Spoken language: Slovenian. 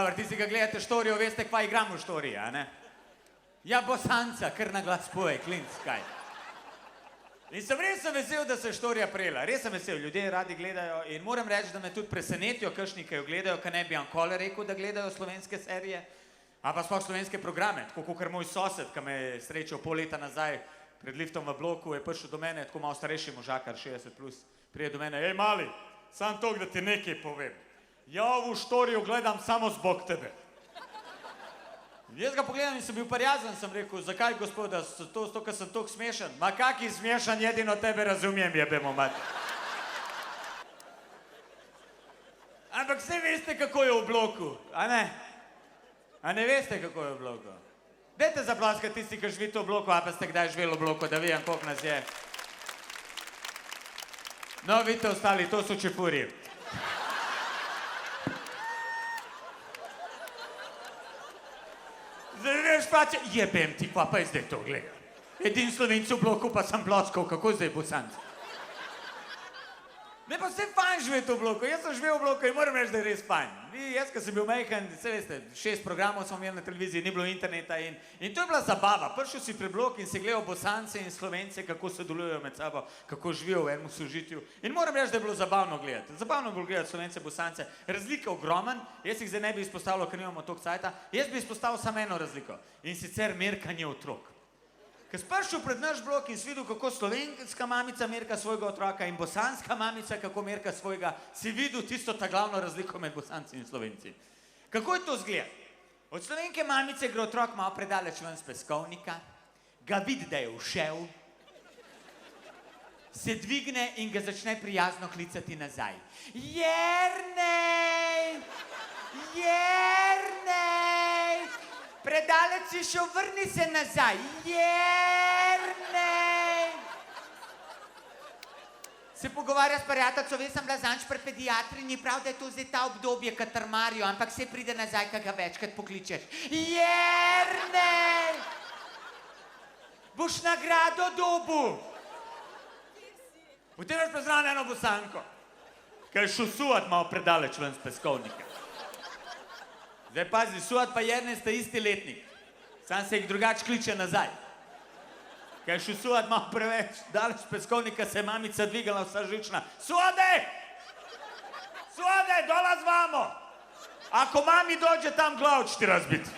Dobro, ti si ga gledate štorijo, veste, kva igramo v štoriji, a ne? Ja, Bosanca, kar na glas poje, klinc, kaj. In res sem vesel, da se je štorija prejela, res sem vesel, ljudje radi gledajo in moram reči, da me tudi presenetijo, kakšni, ki jo gledajo, ka ne bi Ankole rekel, da gledajo slovenske serije, a pa sploh slovenske programe, tako kakor moj sosed, ki me je srečal pol leta nazaj pred liftom v bloku, je prišel do mene, tako malo starejši možakar, 60+, prije do mene, ej mali, sam tok, da ti nekaj povem, ja ovu štorijo gledam samo zbog tebe. Jaz ga pogledam in sem bil parjazen, sem rekel, zakaj gospoda, to, ker sem toliko smešen. Ma kaki smešen, jedino tebe razumijem, jebemo mati. Ampak vse veste, kako je v bloku, a ne? A ne veste, kako je v bloku? Dajte zaplaskati tisti, ki živite v bloku, a pa ste kdaj živeli v bloku, da vidim, koliko nas je. No, vidite ostali, to so čefuri. Zdaj veš pače, jebem ti, pa je zdaj to gledal. Edin Slovenci v bloku, pa sem ploskal, kako zdaj Bosanci? Ne, pa vse fajn živeti v bloku, jaz sem živel v bloku in moram reči, da je res fajn. Jaz, ko sem bil majhen, vse veste, 6 programov smo imeli na televiziji, ni bilo interneta in to je bila zabava. Prišel si pri blok in si gledal Bosance in Slovence, kako sodelujejo med sabo, kako živijo v enem sožitju. In moram reči, da je bilo zabavno gledati. Zabavno je bilo gledati Slovence, Bosance. Razlika ogromen, jaz jih zdaj ne bi izpostavljal, ker nimamo toliko cajta. Jaz bi izpostavil samo eno razliko in sicer merkanje otrok. Ko si prišel pred naš blok in si videl, kako slovenska mamica merka svojega otroka in bosanska mamica, kako merka svojega, si videl tisto ta glavno razliko med Bosanci in Slovenci. Kako je to zgled? Od slovenke mamice gre otrok malo predaleč ven z peskovnika, ga vidi, da je ušel, se dvigne in ga začne prijazno klicati nazaj. Jernej! Jernej! Predaleč si šel, vrni se nazaj. Jernej! Se pogovarja s prijateljico, veš, sem bila zanč pri pediatri, ni prav, da je to zdaj ta obdobje, kad trmarijo, ampak se pride nazaj, kad ga večkrat pokličeš. Jernej! Boš nagrado dobil. Potem imaš pa zraven eno Bosanko, ki je šel suvat malo predaleč ven z peskovnika. Zdaj pazi, Suat pa Jernej sta isti letnik, sam se jih drugače kliče nazaj. Kaj je šel Suat malo preveč, daleč peskovnika se je mamica dvigala vsa živčna. Suade! Suade, dolaz vamo! Ako mami dođe tam glavu ću ti razbiti.